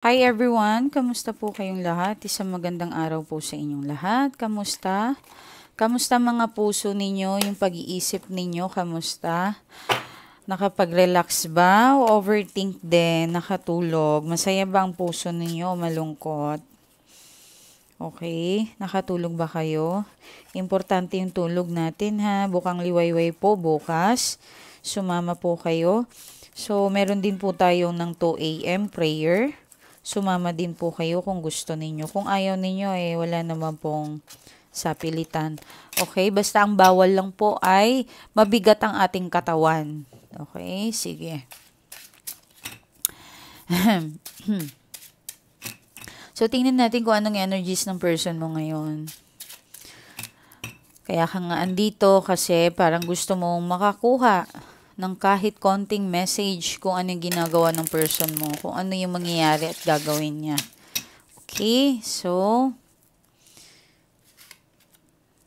Hi everyone! Kamusta po kayong lahat? Isang magandang araw po sa inyong lahat. Kamusta? Kamusta mga puso ninyo? Yung pag-iisip ninyo, kamusta? Nakapag-relax ba? O overthink din? Nakatulog? Masaya ba ang puso ninyo? Malungkot? Okay? Nakatulog ba kayo? Importante yung tulog natin ha. Bukang liwayway po bukas. Sumama po kayo. So, meron din po tayong ng 2 a.m. prayer. Sumama din po kayo kung gusto ninyo. Kung ayaw ninyo, wala naman pong sapilitan. Okay? Basta ang bawal lang po ay mabigat ang ating katawan. Okay? Sige. So, tingnan natin kung anong energies ng person mo ngayon. Kaya ka nga andito kasi parang gusto mong makakuha ng kahit konting message kung ano yung ginagawa ng person mo, kung ano yung mangyayari at gagawin niya. Okay, so,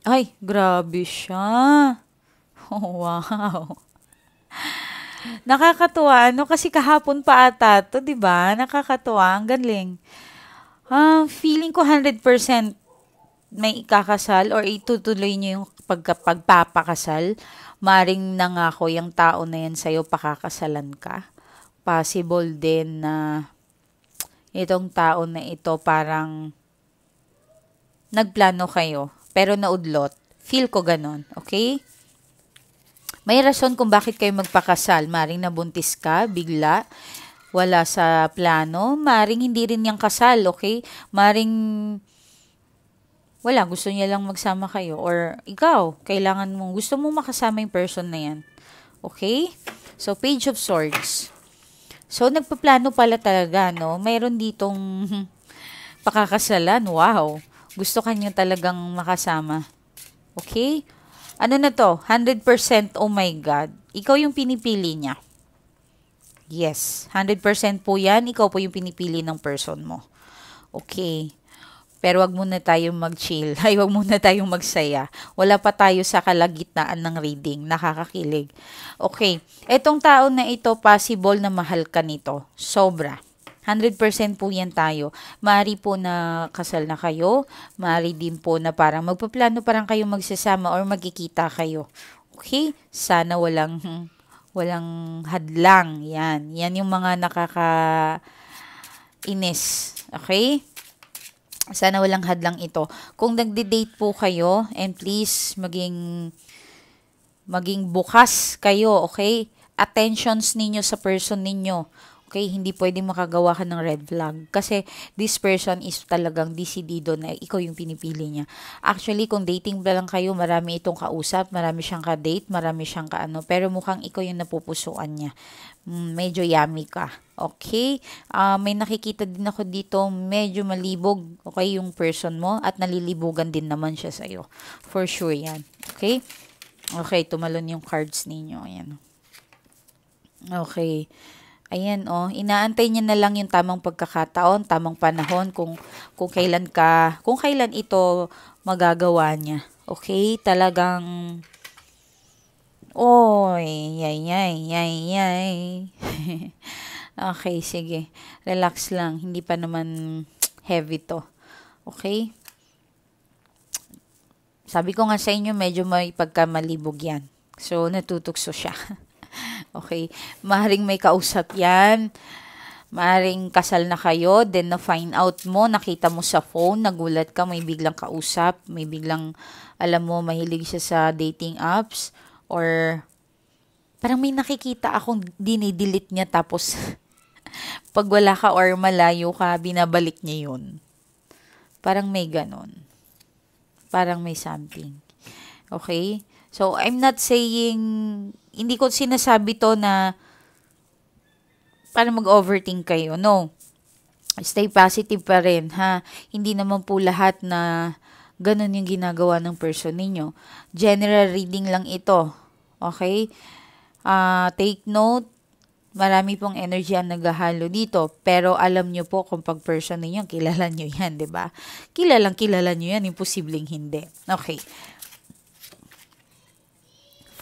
ay, grabe siya. Oh, wow. Nakakatuwa, ano, kasi kahapon pa ata to, di ba? Nakakatuwa, ang galing. Feeling ko 100% may ikakasal or itutuloy niyo yung pagpapakasal. Maring nangako yung tao na yan sa'yo, pakakasalan ka. Possible din na itong tao na ito parang nagplano kayo, pero naudlot. Feel ko ganon, okay? May rason kung bakit kayo magpakasal. Maring nabuntis ka, bigla, wala sa plano. Maring hindi rin yung kasal, okay? Maring wala, gusto niya lang magsama kayo. Or ikaw, kailangan mong, gusto mong makasama yung person na yan. Okay? So, Page of Swords. So, nagpaplano pala talaga, no? Mayroon ditong pakakasalan. Wow. Gusto kanya talagang makasama. Okay? Ano na to? 100% oh my God. Ikaw yung pinipili niya. Yes. 100% po yan. Ikaw po yung pinipili ng person mo. Okay. Pero wag muna tayong mag-chill. Ay, wag muna tayong magsaya. Wala pa tayo sa kalagitnaan ng reading. Nakakakilig. Okay. Etong tao na ito, possible na mahal ka nito. Sobra. 100% po yan tayo. Maari po na kasal na kayo. Maari din po na parang magpaplano parang kayo magsasama or magkikita kayo. Okay? Sana walang hadlang. Yan. Yan yung mga nakakainis. Okay? Sana walang hadlang ito. Kung nagde-date po kayo, and please maging bukas kayo, okay? Attentions ninyo sa person ninyo. Okay, hindi pwedeng makagawa ka ng red flag. Kasi this person is talagang desidido na ikaw yung pinipili niya. Actually, kung dating pa lang kayo, marami itong kausap, marami siyang ka-date, marami siyang ka-ano, pero mukhang ikaw yung napupusuan niya. Medyo yummy ka. Okay? May nakikita din ako dito, medyo malibog, okay, yung person mo, at nalilibugan din naman siya sa'yo. For sure yan. Okay? Okay, tumalon yung cards ninyo. Ayan. Okay. Ayan, inaantay niya na lang yung tamang pagkakataon, tamang panahon kung kailan ito magagawa niya. Okay? Talagang yay. Okay, sige. Relax lang. Hindi pa naman heavy to. Okay? Sabi ko nga sa inyo, medyo may pagkamalibog yan. So, natutukso siya. Okay. Maring may kausap yan. Maring kasal na kayo. Then, na-find out mo, nakita mo sa phone, nagulat ka, may biglang kausap, may biglang, alam mo, mahilig siya sa dating apps. Or, parang may nakikita akong dinidelete niya tapos, pag wala ka or malayo ka, binabalik niya yun. Parang may ganon. Parang may something. Okay? So, I'm not saying, hindi ko sinasabi to na para mag-overthink kayo. No. Stay positive pa rin, ha? Hindi naman po lahat na ganun yung ginagawa ng person ninyo. General reading lang ito. Okay? Take note, marami pong energy ang naghahalo dito. Pero alam nyo po kung pag person ninyo, kilala nyo yan, di ba? Kilala nyo yan, imposibleng hindi. Okay.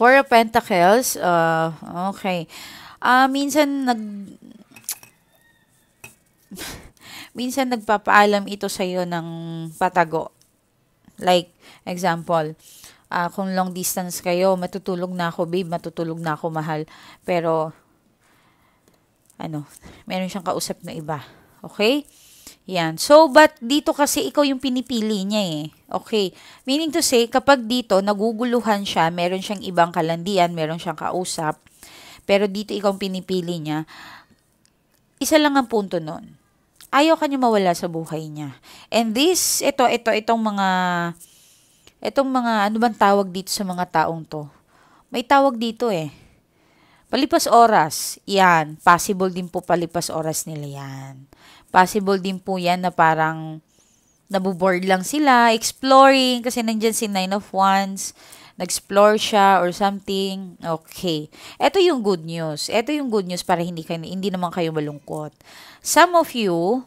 Four of Pentacles, okay. Minsan minsan nagpapaalam ito sa'yo ng patago. Like, example, kung long distance kayo, matutulog na ako, babe, matutulog na ako, mahal. Pero, meron siyang kausap na iba. Okay? Yan. So, but dito kasi ikaw yung pinipili niya eh. Okay. Meaning to say, kapag dito, naguguluhan siya, meron siyang ibang kalandian, meron siyang kausap, pero dito ikaw pinipili niya, isa lang ang punto nun. Ayaw ka niya mawala sa buhay niya. And this, itong mga, ano bang tawag dito sa mga taong to? May tawag dito eh. Palipas oras. Yan. Possible din po palipas oras nila yan. Possible din po yan na parang nabuboard lang sila, exploring, kasi nandyan si Nine of Wands, nag-explore siya or something. Okay. Ito yung good news. Ito yung good news para hindi naman kayo malungkot. Some of you,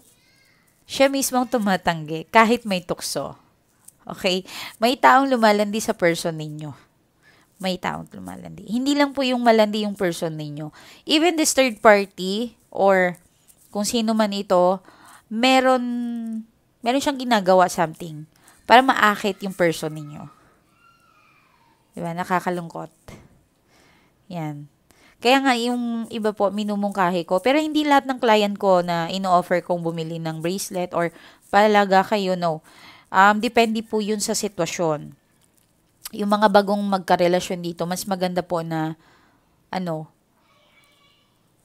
siya mismong tumatanggi kahit may tukso. Okay? May taong lumalandi sa person ninyo. May taong lumalandi. Hindi lang po yung malandi yung person ninyo. Even this third party or kung sino man ito, meron siyang ginagawa something para maakit yung person ninyo. Diba? Nakakalungkot. Yan. Kaya nga yung iba po, minumungkahi ko. Pero hindi lahat ng client ko na ino-offer kong bumili ng bracelet or palaga kayo, no. Depende po yun sa sitwasyon. Yung mga bagong magkarelasyon dito, mas maganda po na,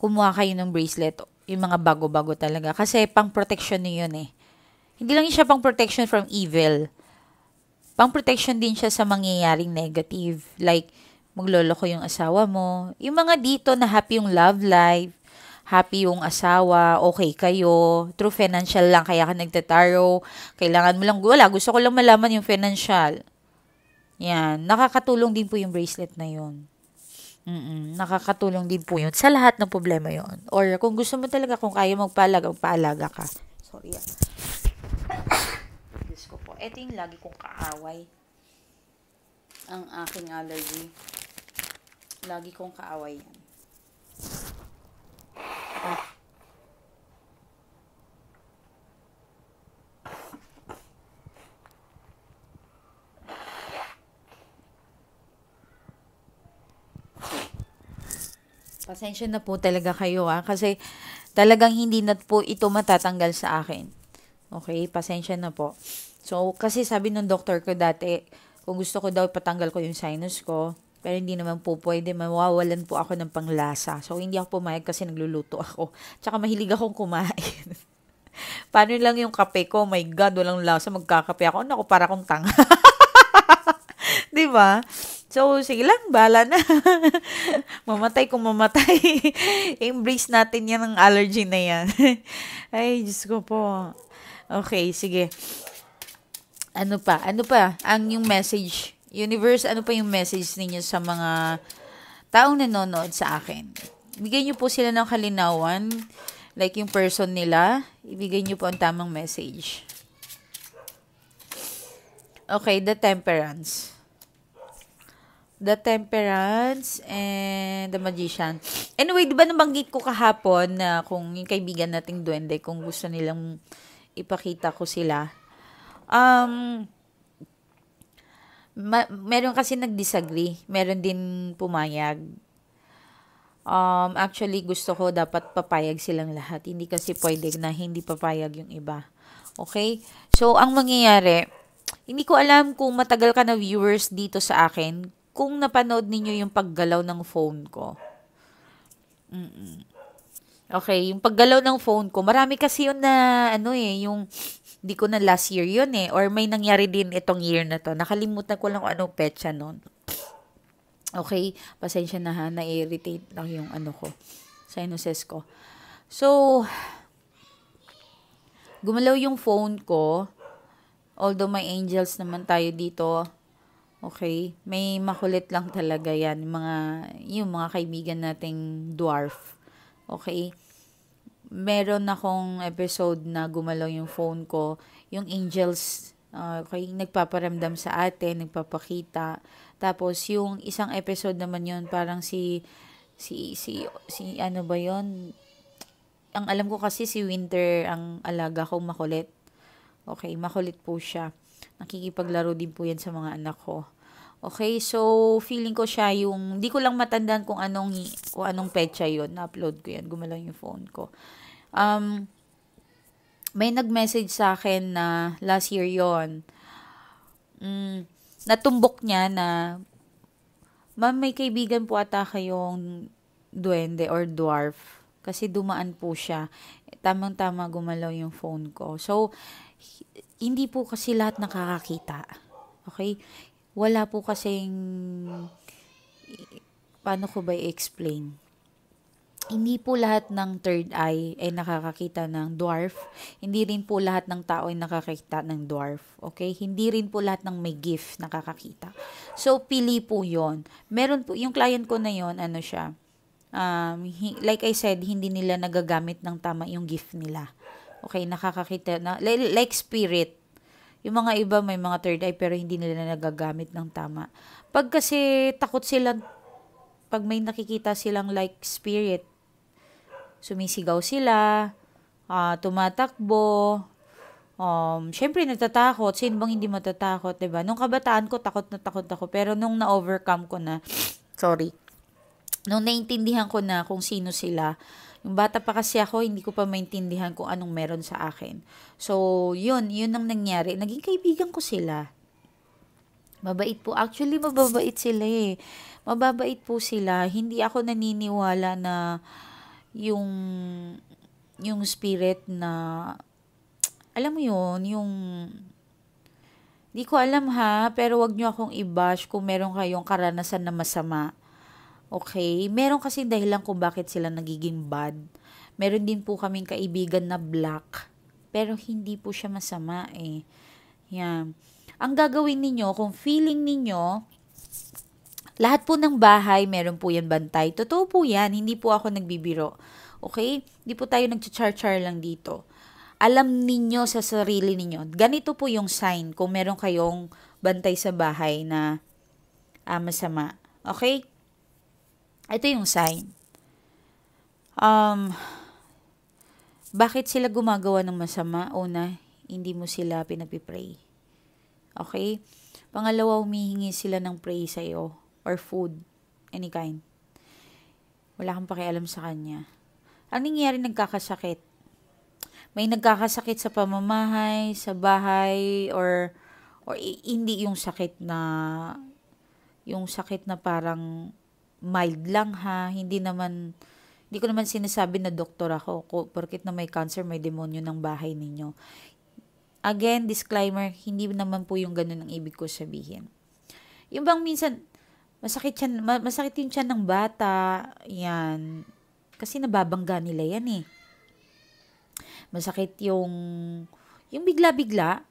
kumuha kayo ng bracelet. Yung mga bago-bago talaga. Kasi pang protection niyo yun eh. Hindi lang siya pang protection from evil. Pang protection din siya sa mangyayaring negative. Like, magloloko yung asawa mo. Yung mga dito na happy yung love life, happy yung asawa, okay kayo, through financial lang, kaya ka nagtataro, kailangan mo lang, wala, gusto ko lang malaman yung financial. Yan, nakakatulong din po yung bracelet na yun. Nakakatulong din po yun sa lahat ng problema yun. Or kung gusto mo talaga, kung kaya magpaalaga ka. Sorry yan. Diyos ko po. Ito yung lagi kong kaaway. Ang aking allergy. Lagi kong kaaway yan. Pasensya na po talaga kayo kasi talagang hindi na po ito matatanggal sa akin. Okay, pasensya na po. So, kasi sabi ng doktor ko dati, kung gusto ko daw patanggal ko yung sinus ko, pero hindi naman po pwede, mawawalan po ako ng panglasa. So, hindi ako pumayag kasi nagluluto ako. Tsaka mahilig akong kumain. Paano lang yung kape ko? My God, walang lasa, magkakape ako. Naku, para akong tanga. Diba? So, sige lang, bahala na. Mamatay kung mamatay. Embrace natin yan ng allergy na yan. Ay, Diyos ko po. Okay, sige. Ano pa? Ang yung message. Universe, ano pa yung message ninyo sa mga taong nanonood sa akin? Bigyan nyo po sila ng kalinawan. Like yung person nila. Ibigay nyo po ang tamang message. Okay, the Temperance. The Temperance and the Magician. Anyway, di ba nabanggit ko kahapon na kung yung kaibigan nating duwende, kung gusto nilang ipakita ko sila. Meron kasi nag-disagree. Meron din pumayag. Actually, gusto ko dapat papayag silang lahat. Hindi kasi pwede na hindi papayag yung iba. Okay? So, ang mangyayari, hindi ko alam kung matagal ka na viewers dito sa akin, kung napanood ninyo yung paggalaw ng phone ko. Okay, yung paggalaw ng phone ko, marami kasi yun na, yung, di ko na last year yun eh, or may nangyari din itong year na to. Nakalimutan ko lang kung anong petsa nun. Okay, pasensya na ha, na-irritate lang yung sinuses ko. So, gumalaw yung phone ko, although may angels naman tayo dito. Okay, may makulit lang talaga yan, yung mga kaibigan nating dwarf. Okay, meron akong episode na gumalaw yung phone ko, yung angels, okay, nagpaparamdam sa atin, nagpapakita. Tapos yung isang episode naman yun, parang si ano ba yun? ang alam ko kasi si Winter ang alaga kong makulit. Okay, makulit po siya. Nakikipaglaro din po yan sa mga anak ko. Okay, so feeling ko siya yung, hindi ko lang matandaan kung anong petsa yon. Na-upload ko yan, gumalaw yung phone ko. May nag-message sa akin na last year yon. Natumbok niya na, ma'am, may kaibigan po ata kayong duwende or dwarf. Kasi dumaan po siya. Tamang-tama gumalaw yung phone ko. So, hindi po kasi lahat nakakakita. Okay? Wala po kasing, paano ko ba i-explain? Hindi po lahat ng third eye ay nakakakita ng dwarf. Hindi rin po lahat ng tao ay nakakakita ng dwarf. Okay? Hindi rin po lahat ng may gift nakakakita. So, pili po yon. Meron po, yung client ko na yon, ano siya, like I said, hindi nila nagagamit ng tama yung gift nila. Okay, nakakakita na, like spirit. Yung mga iba may mga third eye pero hindi nila nagagamit ng tama. Pag kasi takot sila, pag may nakikita silang like spirit, sumisigaw sila, tumatakbo, syempre natatakot. Sino bang hindi matatakot, 'di ba? Nung kabataan ko, takot na takot ako. Pero nung na-overcome ko na, nung naintindihan ko na kung sino sila, yung bata pa kasi ako, hindi ko pa maintindihan kung anong meron sa akin. So, yun ang nangyari. Naging kaibigan ko sila. Mabait po. Actually, mababait sila eh. Mababait po sila. Hindi ako naniniwala na yung spirit na, alam mo yun, di ko alam ha, pero wag nyo akong i-bash kung meron kayong karanasan na masama. Okay? Meron kasi dahilan kung bakit sila nagiging bad. Meron din po kaming kaibigan na black, pero hindi po siya masama eh. Yan. Ang gagawin ninyo, kung feeling ninyo, lahat po ng bahay, meron po yan bantay. Totoo po yan, hindi po ako nagbibiro. Okay? Hindi po tayo nag-char-char lang dito. Alam ninyo sa sarili ninyo. Ganito po yung sign kung meron kayong bantay sa bahay na masama. Okay? Ito yung sign. Bakit sila gumagawa ng masama? Una, hindi mo sila pinapipray. Okay? Pangalawa, humihingi sila ng pray sa'yo or food, any kind. Wala kang pakialam sa kanya. Ang nangyayari, nagkakasakit. May nagkakasakit sa pamamahay, sa bahay, or hindi yung sakit na parang mild lang ha. Hindi ko naman sinasabi na doktor ako. Porket na may cancer, may demonyo ng bahay ninyo. Again, disclaimer, hindi naman po yung ganun ang ibig ko sabihin. Yung bang minsan, masakit yung tiyan ng bata, yan. Kasi nababangga nila yan eh. Masakit yung bigla-bigla.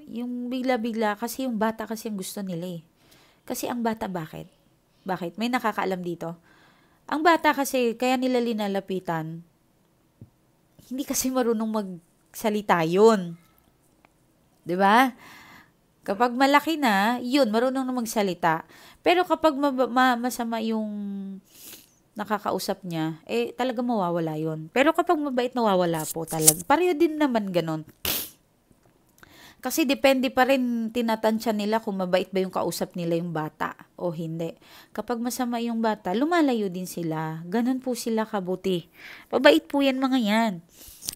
Yung bigla-bigla, kasi yung bata kasi ang gusto nila eh. Kasi ang bata bakit? Bakit? May nakakaalam dito. Ang bata kasi, kaya nila linalapitan, hindi kasi marunong magsalita yun. 'Di ba? Kapag malaki na, yun, marunong na magsalita. Pero kapag masama yung nakakausap niya, talaga mawawala yun. Pero kapag mabait, nawawala po talaga. Pareho din naman ganun. Kasi depende pa rin tinatansya nila kung mabait ba yung kausap nila yung bata o hindi. Kapag masama yung bata, lumalayo din sila. Ganun po sila kabuti. Mabait po yan mga yan.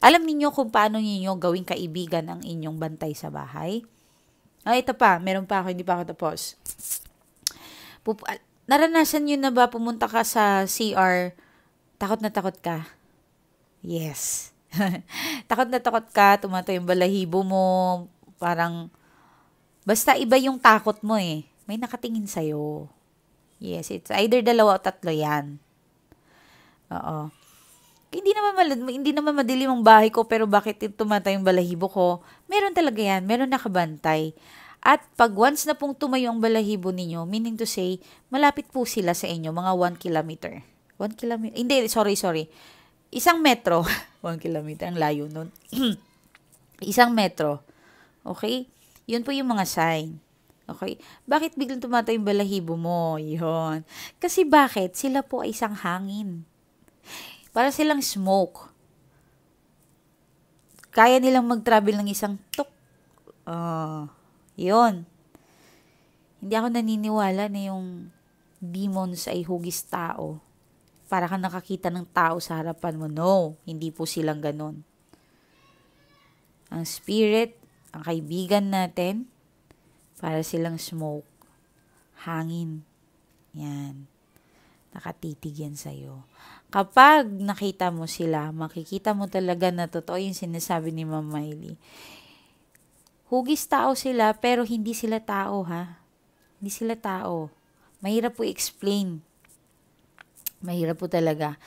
Alam niyo kung paano niyo gawing kaibigan ang inyong bantay sa bahay? Ito pa. Meron pa ako, hindi pa ako tapos. Naranasan niyo na ba pumunta ka sa CR, takot na takot ka? Yes. Takot na takot ka, tumato yung balahibo mo, parang, basta iba yung takot mo eh. May nakatingin sa'yo. Yes, it's either 2 o 3 yan. Oo. Hindi naman madilim ang bahay ko, pero bakit tumatay yung balahibo ko? Meron talaga yan. Meron nakabantay. At pag once na pong tumayo ang balahibo ninyo, meaning to say, malapit po sila sa inyo, mga 1 kilometer. 1 kilometer? Hindi, sorry. 1 metro. 1 kilometer, ang layo nun. 1 metro. Okay? Yun po yung mga sign. Okay? Bakit biglang tumatay yung balahibo mo? Yun. Kasi bakit? Sila po ay isang hangin. Para silang smoke. kaya nilang mag-travel ng isang tuk. Ah, yun. Hindi ako naniniwala na yung demons ay hugis tao. Para kang nakakita ng tao sa harapan mo. No, hindi po silang ganon. Ang spirit, ang kaibigan natin, para silang smoke, hangin. Yan. Nakatitig yan sa'yo. Kapag nakita mo sila, makikita mo talaga na totoo yung sinasabi ni Ma'am Miley. Hugis tao sila, pero hindi sila tao, ha? Hindi sila tao. Mahirap po explain. Mahirap po talaga.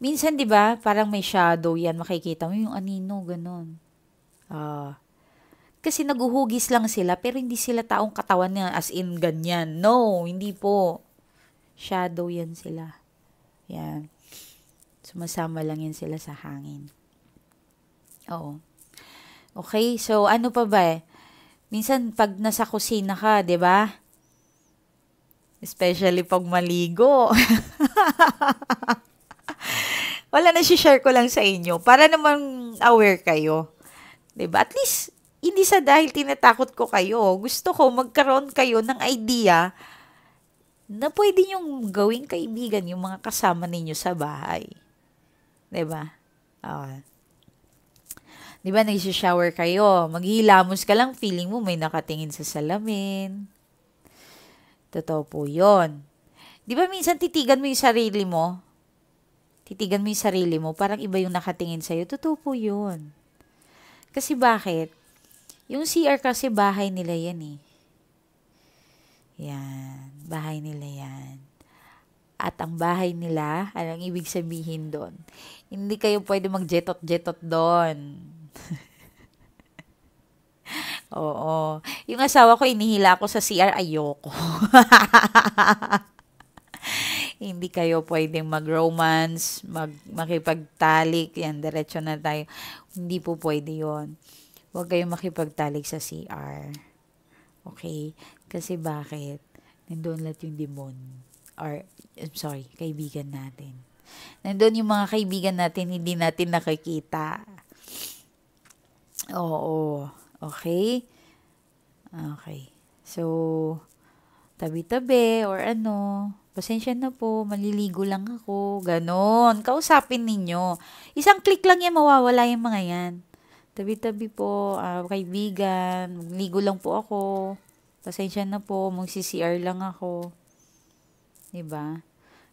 Minsan, di ba, parang may shadow yan. Makikita mo yung anino, ganun. Kasi naguhugis lang sila, pero hindi sila taong katawan niya as in ganyan. No, hindi po. Shadow yan sila. Yan. Sumasama lang yan sila sa hangin. Oo. Okay, so ano pa ba eh? Minsan pag nasa kusina ka, 'di ba? Especially pag maligo. Wala na share ko lang sa inyo para naman aware kayo. 'Di ba? At least hindi sa dahil tinatakot ko kayo. Gusto ko magkaroon kayo ng idea na pwede niyong gawing kaibigan yung mga kasama ninyo sa bahay. 'Di ba? Ah. 'Di ba nag-shower kayo, maghihilamos ka lang, feeling mo may nakatingin sa salamin. Totoo po 'yon. 'Di ba minsan titigan mo yung sarili mo? Titigan mo yung sarili mo, parang iba yung nakatingin sa'yo. Totoo po 'yon. Kasi bakit? Yung CR kasi bahay nila yan eh. Yan, bahay nila yan. At ang bahay nila, anong ibig sabihin doon? Hindi kayo pwede mag-jetot-jetot doon. Oo. Yung asawa ko, inihila ko sa CR, ayoko. Hindi kayo pwedeng mag-romance, makipagtalik, yan, diretso na tayo. Hindi po pwede yon. Huwag kayong makipagtalik sa CR. Okay? Kasi bakit? Nandun lahat yung demon. Or, I'm sorry, kaibigan natin. Nandun yung mga kaibigan natin, hindi natin nakikita. Oo. Okay? Okay. So, tabi-tabi or ano, pasensya na po, maliligo lang ako, ganon. Kausapin ninyo. Isang click lang yan, mawawala yung mga yan. Tabi-tabi po, kaibigan, magligo lang po ako. Pasensya na po, mag-CCR lang ako. Diba?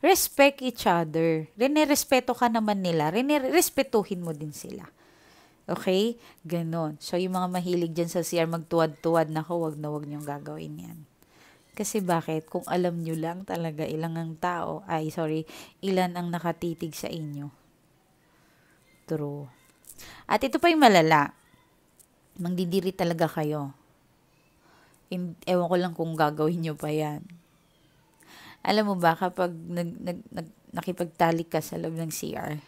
Respect each other. Rene-respeto ka naman nila. Rene-respetuhin mo din sila. Okay? Ganon. So, yung mga mahilig dyan sa CR, magtuwad-tuwad na ko, wag na wag niyong gagawin yan. Kasi bakit? Kung alam nyo lang talaga ilang ang tao, ilan ang nakatitig sa inyo. True. At ito pa yung malala. Mangdidiri talaga kayo. Ewan ko lang kung gagawin nyo pa yan. Alam mo ba, kapag nakipagtalik ka sa loob ng CR,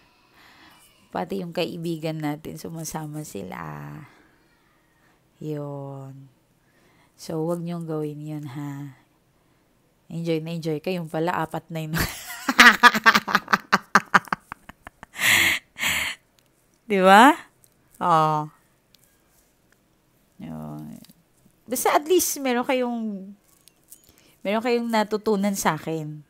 pati yung kaibigan natin, sumasama sila. Yun. So, huwag niyong gawin yun, ha? Enjoy na enjoy. Kayong pala, 4 na yun. Di ba? Oo. Basta at least, meron kayong natutunan sa akin.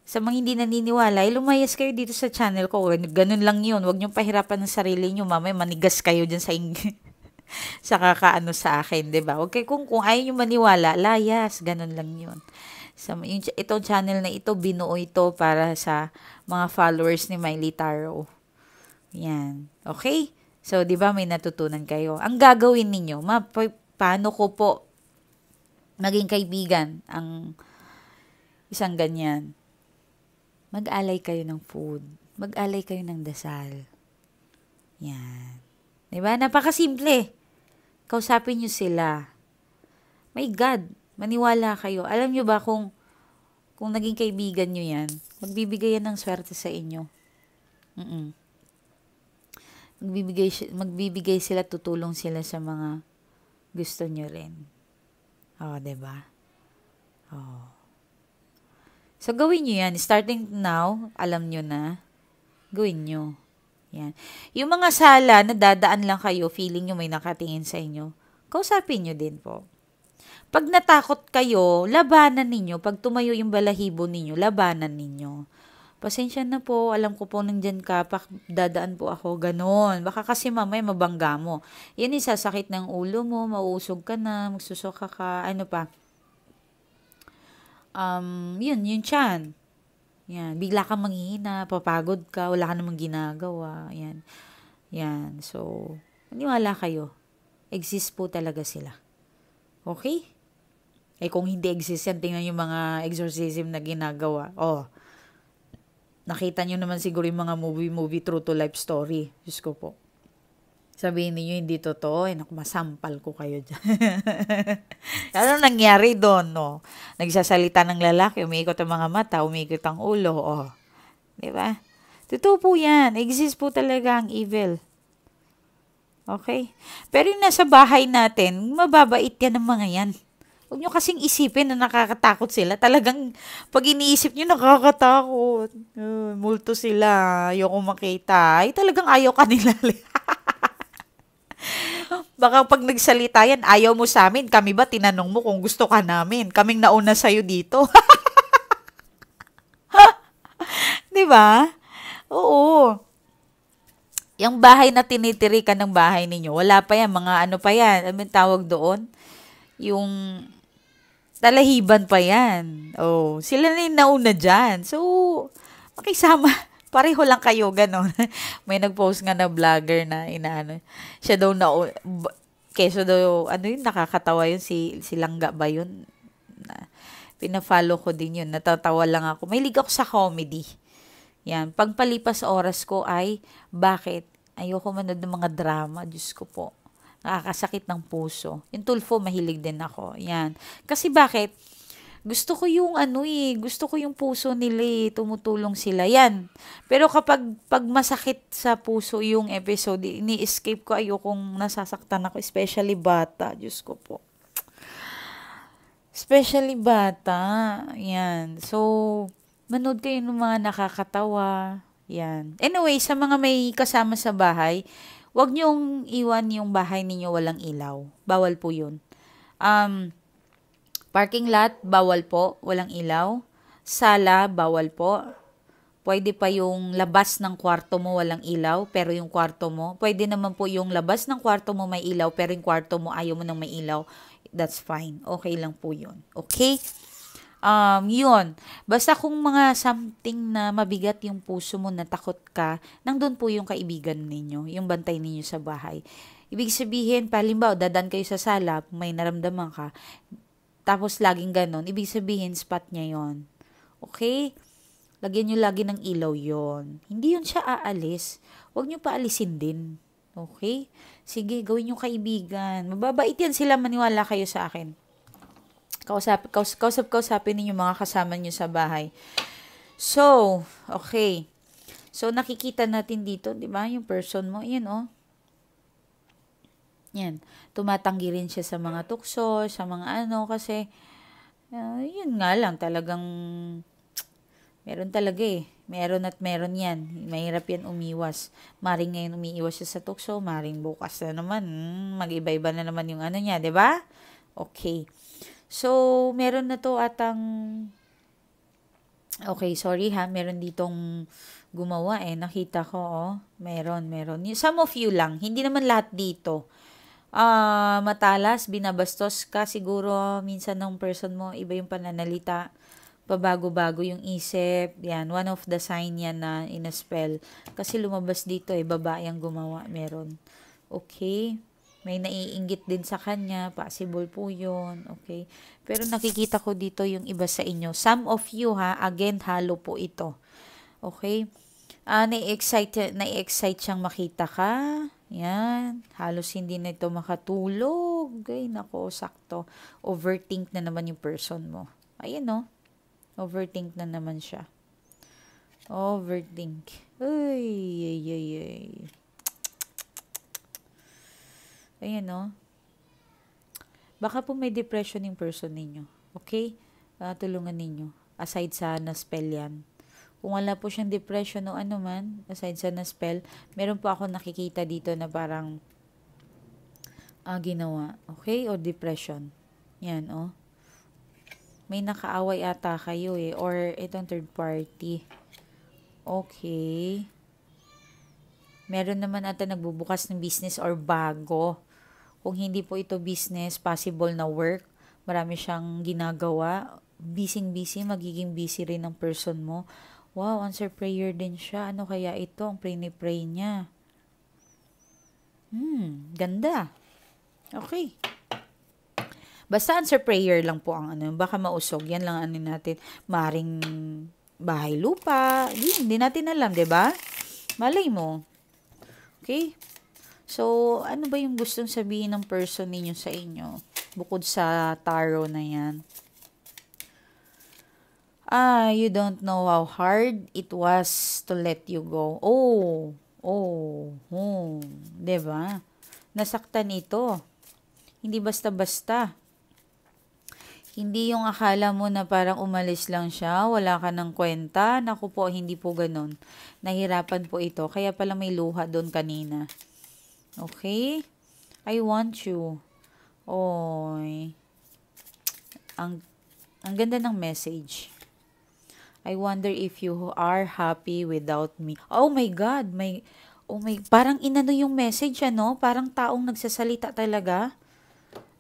Sa mga hindi naniniwala, lumayas kayo dito sa channel ko. Ganun lang yun. Huwag niyong pahirapan ng sarili niyo. Mamaya manigas kayo dyan sa sa kakaano sa akin, 'di ba? Okay, kung ayaw niyo maniwala, layas, ganun lang 'yun. So, itong channel na ito, binuo ito para sa mga followers ni Miley Taro. Yan. Okay? So, 'di ba may natutunan kayo? Ang gagawin ninyo, paano ko po maging kaibigan ang isang ganyan? Mag-alay kayo ng food. Mag-alay kayo ng dasal. Yan. 'Di ba? Napakasimple. Kausapin nyo sila. My God, maniwala kayo. Alam nyo ba kung naging kaibigan nyo yan, magbibigay yan ng swerte sa inyo. Magbibigay sila, tutulong sila sa mga gusto nyo rin. Diba? So, gawin nyo yan. Starting now, alam nyo na. Gawin nyo. Yan. Yung mga sala na dadaan lang kayo, feeling nyo may nakatingin sa inyo, kausapin nyo din po. Pag natakot kayo, labanan ninyo. Pag tumayo yung balahibo ninyo, labanan ninyo. Pasensya na po, alam ko po nandyan ka, dadaan po ako, ganon. Baka kasi mamaya mabangga mo. Yan yung sasakit ng ulo mo, mauusog ka na, magsusuka ka, ano pa. Yun, yung tiyan. Yan, bigla kang manghihina, papagod ka, wala ka namang ginagawa. Yan. Yan. So, maniwala kayo. Exist po talaga sila. Okay? Eh kung hindi exist yan, tingnan yung mga exorcism na ginagawa. Oh, nakita nyo naman siguro yung mga movie, true to life story. Diyos ko po. Sabihin niyo hindi totoo, naku, masampal ko kayo dyan. Ano nangyari doon, no? Nagsasalita ng lalaki, umiikot ang mga mata, umiikot ang ulo, oh. Di ba? Totoo po yan. Exist po talaga ang evil. Okay? Pero yung nasa bahay natin, mababait yan ng mga yan. Huwag nyo kasing isipin na nakakatakot sila. Talagang, pag iniisip nyo, nakakatakot. Multo sila. Ayoko makita. Ay, talagang ayaw ka nila. Baka pag nagsalita yan, ayaw mo sa amin. Kami ba tinanong mo kung gusto ka namin? Kaming nauna sa'yo dito. Di ba? Oo. Yung bahay na tinitirikan ng bahay ninyo, wala pa yan. Mga ano pa yan. Ano tawag doon? Yung talahiban pa yan. Oh, sila na yung nauna dyan. So, makisama. Pareho lang kayo, gano'n. May nag-post nga na vlogger na inaano. Siya daw na, keso daw, ano yun, nakakatawa yun, si Langga ba yun? Pina-follow ko din yun. Natatawa lang ako. Mahilig ako sa comedy. Yan. Pagpalipas oras ko ay, bakit? Ayoko manood ng mga drama. Diyos ko po. Nakakasakit ng puso. Yung Tulfo, mahilig din ako. Yan. Kasi bakit? Gusto ko yung gusto ko yung puso nila tumutulong sila. Yan. Pero kapag masakit sa puso yung episode, ini-escape ko, ayokong nasasaktan ako, especially bata. Diyos ko po. Especially bata. Yan. So, manood kayo ng mga nakakatawa. Yan. Anyway, sa mga may kasama sa bahay, huwag niyong iwan yung bahay ninyo walang ilaw. Bawal po yun. Parking lot, bawal po. Walang ilaw. Sala, bawal po. Pwede pa yung labas ng kwarto mo walang ilaw, pero yung kwarto mo. Pwede naman po yung labas ng kwarto mo may ilaw, pero yung kwarto mo ayaw mo nang may ilaw. That's fine. Okay lang po yun. Okay? Yun. Basta kung mga something na mabigat yung puso mo, natakot ka, nandun po yung kaibigan ninyo, yung bantay ninyo sa bahay. Ibig sabihin, palimbaw, dadan kayo sa sala, may naramdaman ka, tapos laging ganon, ibig sabihin, spot niya yon. Okay? Lagyan nyo lagi ng ilaw yon. Hindi yun siya aalis. Huwag nyo paalisin din. Okay? Sige, gawin nyo kaibigan. Mababait yan sila, maniwala kayo sa akin. Kausapin ninyo mga kasama nyo sa bahay. So, okay. So, nakikita natin dito, di ba? Yung person mo, yan oh. Yan. Tumatanggi rin siya sa mga tukso, sa mga ano, kasi, yun nga lang, talagang, meron talaga eh. Meron at meron yan. Mahirap yan umiwas. Maring ngayon umiiwas siya sa tukso, maring bukas na naman, mag-iba-iba na naman yung ano niya, di ba? Okay. So, meron na to atang, okay, sorry ha, meron ditong gumawa eh. Nakita ko, oh. Meron. Some of you lang. Hindi naman lahat dito. Matalas, binabastos ka siguro minsan ng person mo, iba yung pananalita, pabago-bago yung isip, yan, one of the sign yan na in-spell, kasi lumabas dito eh, babae ang gumawa, meron, okay, may naiinggit din sa kanya, possible po yun, okay, pero nakikita ko dito yung iba sa inyo, some of you ha, again, halo po ito, okay, na-excite siyang makita ka. Yan. Halos hindi na ito makatulog. Ay, nako, sakto. Overthink na naman yung person mo. Ayun, no? Overthink na naman siya. Overthink. Ay. Ayan, no? Baka po may depression yung person ninyo. Okay? Tulungan ninyo. Aside sa na-spell yan. Kung wala po siyang depression o ano man, aside sa na-spell, meron po ako nakikita dito na parang ginawa. Okay? O depression. Yan, oh. May nakaaway ata kayo eh. Or itong third party. Okay. Meron naman ata nagbubukas ng business or bago. Kung hindi po ito business, possible na work. Marami siyang ginagawa. Busy, magiging busy rin ang person mo. Wow, answer prayer din siya. Ano kaya ito? Ang pray niya. Ganda. Okay. Basta answer prayer lang po ang ano. Baka mausog. Yan lang ano natin. Maring bahay lupa. Hindi natin alam, 'di ba? Malay mo. Okay? So, ano ba yung gustong sabihin ng person ninyo sa inyo? Bukod sa tarot na yan. You don't know how hard it was to let you go. Diba? Nasaktan ito. Hindi basta-basta. Hindi yung akala mo na parang umalis lang siya, wala ka ng kwenta. Naku po, hindi po ganun. Nahirapan po ito. Kaya pala may luha doon kanina. Okay? I want you. Oy. Ang ganda ng message. I wonder if you are happy without me. Oh my God, parang inano yung message ano, parang taong nagsasalita talaga.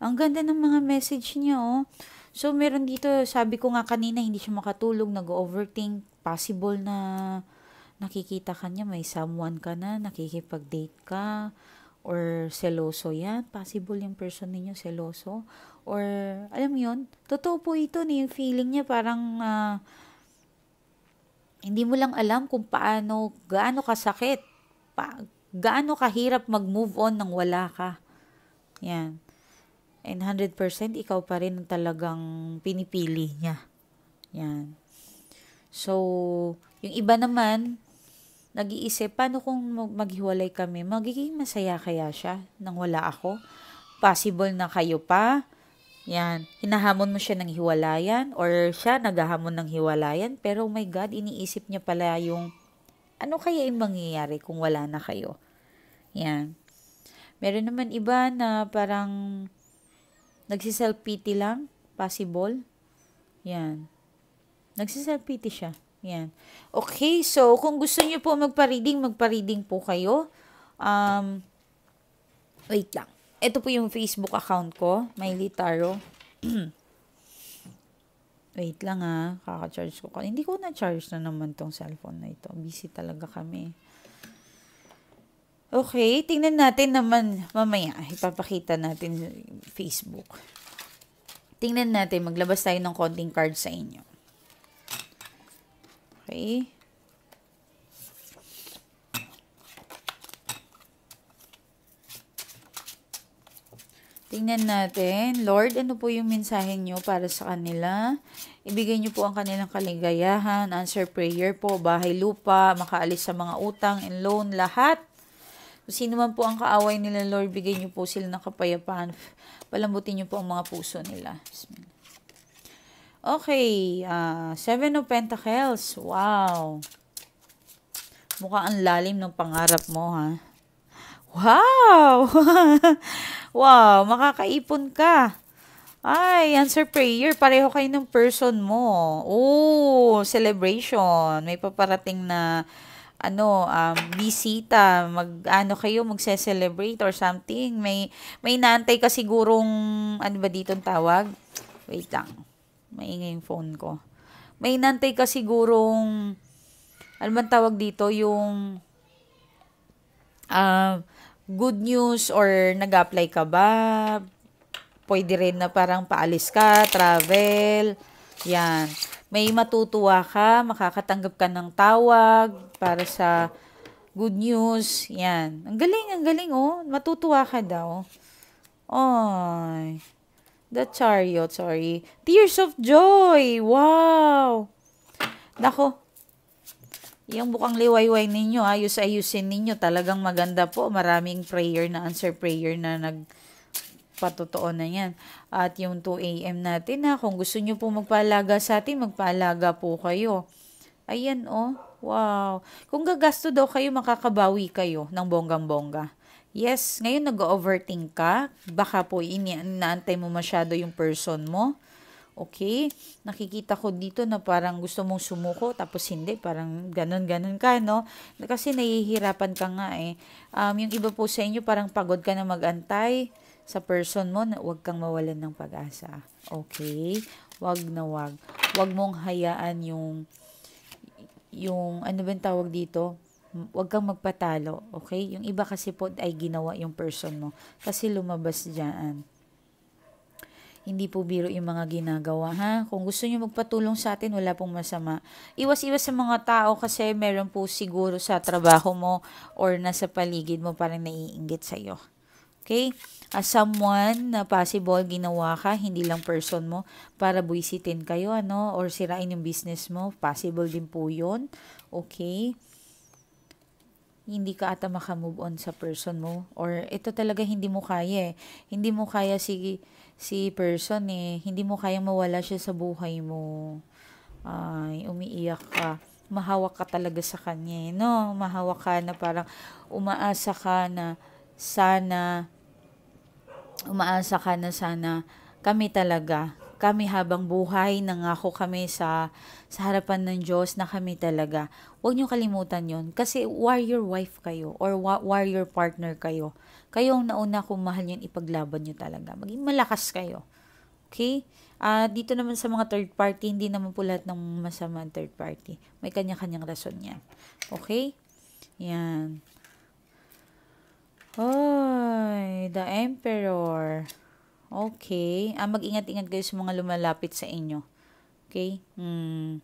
Ang ganda ng mga message niya oh. So meron dito, sabi ko nga kanina hindi siya makatulog, nag-overthink, possible na nakikita ka niya may someone ka na, nakikipag-date ka, or seloso yan. Possible yung person ninyo seloso. Or, alam mo yun, totoo po ito yung feeling niya parang hindi mo lang alam kung gaano kasakit, gaano kahirap mag-move on nang wala ka. Yan. And 100% ikaw pa rin ang talagang pinipili niya. Yan. So, yung iba naman, nag-iisip, paano kung maghiwalay kami? Magiging masaya kaya siya nang wala ako? Possible na kayo pa? Yan. Hinahamon mo siya ng hiwalayan or siya naghahamon ng hiwalayan. Pero oh my God, iniisip niya pala yung ano kaya yung mangyayari kung wala na kayo. Yan. Meron naman iba na parang nagsiself-pity lang. Possible. Yan. Nagsiself-pity siya. Yan. Okay, so kung gusto niyo po magpa-reading po kayo. Wait lang. Ito po yung Facebook account ko, Mylee Tarot. Wait lang kaka-charge ko. Hindi ko na-charge na naman tong cellphone na ito. Busy talaga kami. Okay, tingnan natin naman mamaya. Ipapakita natin sa Facebook. Tingnan natin, maglabas tayo ng konting card sa inyo. Okay. Tingnan natin. Lord, ano po yung mensahe nyo para sa kanila? Ibigay nyo po ang kanilang kaligayahan, answer prayer po, bahay lupa, makaalis sa mga utang and loan, lahat. Kung sino man po ang kaaway nila, Lord, bigay nyo po sila ng kapayapaan. Palambutin nyo po ang mga puso nila. Okay, Seven of Pentacles. Wow. Mukhang ang lalim ng pangarap mo, ha? Wow! Wow, makakaipon ka. Ay, answer prayer. Pareho kayo ng person mo. Oh, celebration. May paparating na bisita. Magse-celebrate or something. May naantay ka sigurong, ano ba ditong tawag? Wait lang. Maingay yung phone ko. May naantay ka sigurong, ano bang tawag dito? Yung, good news or nag-apply ka ba? Pwede rin na parang paalis ka, travel. Yan. May matutuwa ka, makakatanggap ka ng tawag para sa good news. Yan. Ang galing oh. Matutuwa ka daw. Oy. The Chariot, sorry. Tears of joy. Wow. Nako. Yung bukang liwayway ninyo, ayusin ninyo. Talagang maganda po. Maraming prayer na answer prayer na nagpatotoo na yan. At yung 2 a.m. natin kung gusto nyo po magpaalaga sa atin, magpaalaga po kayo. Ayan, oh. Wow. Kung gagasto daw kayo, makakabawi kayo ng bonggang-bongga. Yes, ngayon nag-overthink ka. Baka po inaantay mo masyado yung person mo. Okay? Nakikita ko dito na parang gusto mong sumuko, tapos hindi, parang ganun-ganun ka, no? Kasi nahihirapan ka nga eh. Yung iba po sa inyo, parang pagod ka na magantay sa person mo, na huwag kang mawalan ng pag-asa. Okay? Wag na wag. Wag mong hayaan yung ano ba yung tawag dito? Huwag kang magpatalo, okay? Yung iba kasi po ay ginawa yung person mo. Kasi lumabas dyan. Hindi po biro yung mga ginagawa, ha? Kung gusto nyo magpatulong sa atin, wala pong masama. Iwas-iwas sa mga tao kasi meron po siguro sa trabaho mo or nasa paligid mo parang naiinggit sa'yo. Okay? As someone na possible ginawa ka, hindi lang person mo, para buwisitin kayo, ano, or sirain yung business mo, possible din po yun. Okay? Hindi ka ata makamove on sa person mo, or ito talaga hindi mo kaya eh. Hindi mo kaya si person eh. Hindi mo kayang mawala siya sa buhay mo. Ay, umiiyak ka. Mahawak ka talaga sa kanya eh, no? Mahawak ka na parang umaasa ka na sana kami talaga, kami habang buhay, nangako kami sa harapan ng Diyos na kami talaga. Huwag niyo kalimutan yon kasi warrior wife kayo or warrior partner kayo. Kayo ang nauna kung mahal yun, ipaglaban niyo talaga. Maging malakas kayo. Okay? Dito naman sa mga third party, hindi naman po lahat ng masama ang third party. May kanya-kanyang rason yan. Okay? Yan. Oy, the Emperor. Okay. Mag-ingat-ingat kayo sa mga lumalapit sa inyo. Okay? No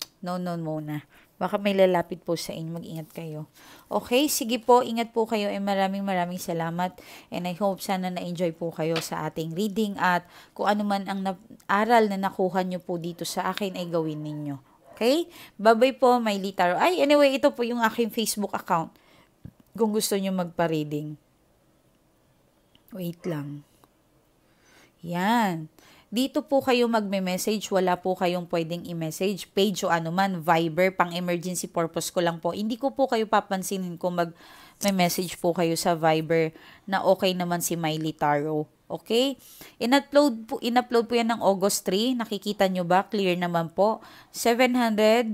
muna. Baka may lalapit po sa inyo. Mag-ingat kayo. Okay? Sige po. Ingat po kayo. Maraming salamat. And I hope sana na-enjoy po kayo sa ating reading. At kung ano man ang aral na nakuha nyo po dito sa akin ay gawin ninyo. Okay? Bye-bye po, Mylee Tarot. Ay, anyway, ito po yung aking Facebook account. Kung gusto nyo magpa-reading. Wait lang. Yan. Dito po kayo magme-message. Wala po kayong pwedeng i-message. Page o anuman, Viber, pang emergency purpose ko lang po. Hindi ko po kayo papansinin kung mag-message po kayo sa Viber na okay naman si Mylee Tarot. Okay? In-upload po yan ng August 3. Nakikita nyo ba? Clear naman po. 751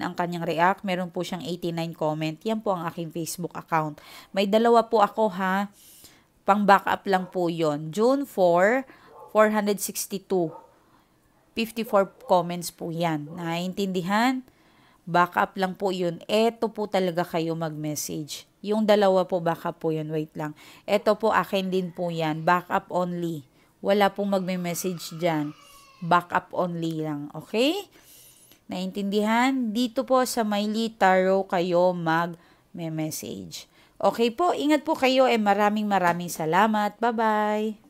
ang kanyang react. Meron po siyang 89 comment. Yan po ang aking Facebook account. May dalawa po ako ha. Pang backup lang po yon. June 4, 462. 54 comments po yan. Naintindihan? Backup lang po yun. Eto po talaga kayo mag-message. Yung dalawa po backup po yun. Wait lang. Eto po akin din po yan. Backup only. Wala pong magme-message dyan. Backup only lang. Okay? Naintindihan? Dito po sa Mylee Tarot kayo mag-message. Okay po, ingat po kayo maraming salamat. Bye-bye!